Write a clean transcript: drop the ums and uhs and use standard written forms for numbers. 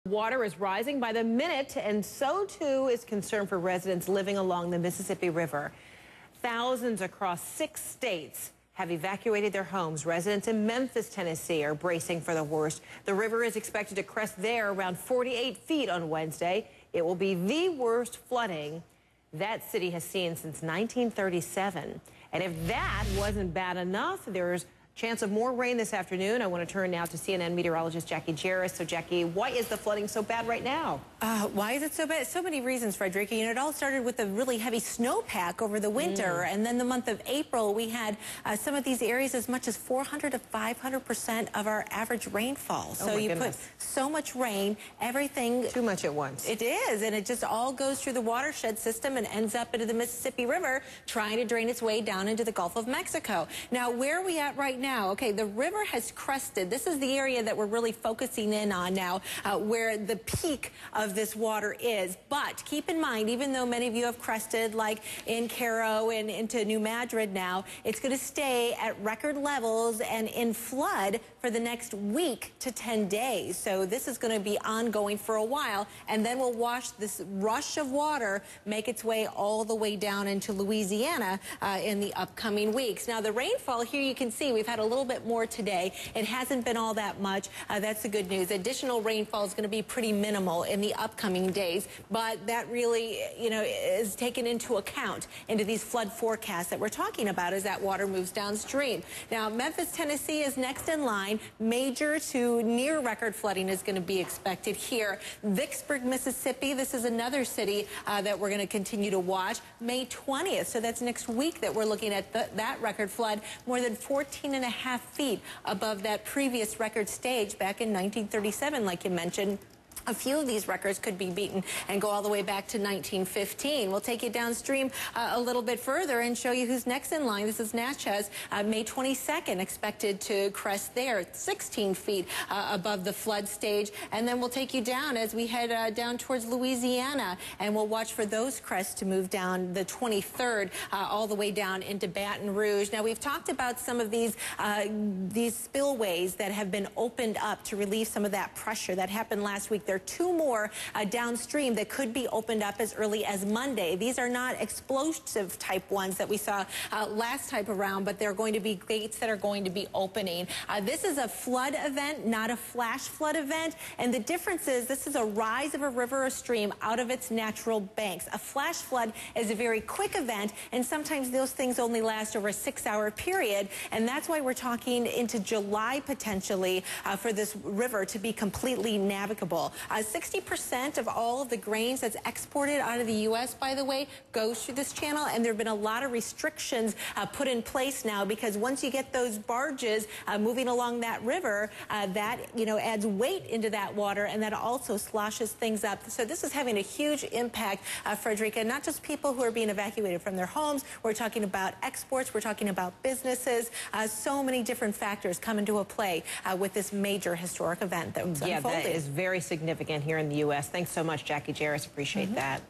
Water is rising by the minute, and so too is concern for residents living along the Mississippi River. Thousands across 6 states have evacuated their homes. Residents in Memphis, Tennessee are bracing for the worst. The river is expected to crest there around 48 feet on Wednesday. It will be the worst flooding that city has seen since 1937. And if that wasn't bad enough, there's chance of more rain this afternoon. I want to turn now to CNN meteorologist Jackie Jarris. So, Jackie, why is the flooding so bad right now? Why is it so bad? So many reasons, Frederica. You know, it all started with a really heavy snowpack over the winter. And then the month of April, we had some of these areas as much as 400 to 500% of our average rainfall. So you put so much rain, everything... Too much at once. It is, and it just all goes through the watershed system and ends up into the Mississippi River, trying to drain its way down into the Gulf of Mexico. Now, where are we at right now? Okay, the river has crested. This is the area that we're really focusing in on now, where the peak of this water is. But keep in mind, even though many of you have crested, like in Cairo and into New Madrid now, it's going to stay at record levels and in flood for the next week to 10 days. So this is going to be ongoing for a while, and then we'll watch this rush of water make its way all the way down into Louisiana in the upcoming weeks. Now, the rainfall here, you can see we've had a little bit more today. It hasn't been all that much. That's the good news. Additional rainfall is going to be pretty minimal in the upcoming days, but that really, you know, is taken into account into these flood forecasts that we're talking about as that water moves downstream. Now, Memphis, Tennessee is next in line. Major to near record flooding is going to be expected here. Vicksburg, Mississippi, this is another city that we're going to continue to watch. May 20th, so that's next week that we're looking at that record flood, more than 14.5 feet above that previous record stage back in 1937, like you mentioned. A few of these records could be beaten and go all the way back to 1915. We'll take you downstream a little bit further and show you who's next in line. This is Natchez, May 22nd, expected to crest there, 16 feet above the flood stage. And then we'll take you down as we head down towards Louisiana, and we'll watch for those crests to move down the 23rd, all the way down into Baton Rouge. Now, we've talked about some of these spillways that have been opened up to relieve some of that pressure that happened last week. There are 2 more downstream that could be opened up as early as Monday. These are not explosive type ones that we saw last time around, but they're going to be gates that are going to be opening. This is a flood event, not a flash flood event. And the difference is this is a rise of a river or stream out of its natural banks. A flash flood is a very quick event, and sometimes those things only last over a 6-hour period. And that's why we're talking into July potentially for this river to be completely navigable. 60% of all of the grains that's exported out of the U.S., by the way, goes through this channel, and there have been a lot of restrictions put in place now, because once you get those barges moving along that river, that, you know, adds weight into that water, and that also sloshes things up. So this is having a huge impact, Frederica, not just people who are being evacuated from their homes. We're talking about exports. We're talking about businesses. So many different factors come into a play with this major historic event that was unfolding. That is very significant here in the U.S. Thanks so much, Jackie Jarris. Appreciate that.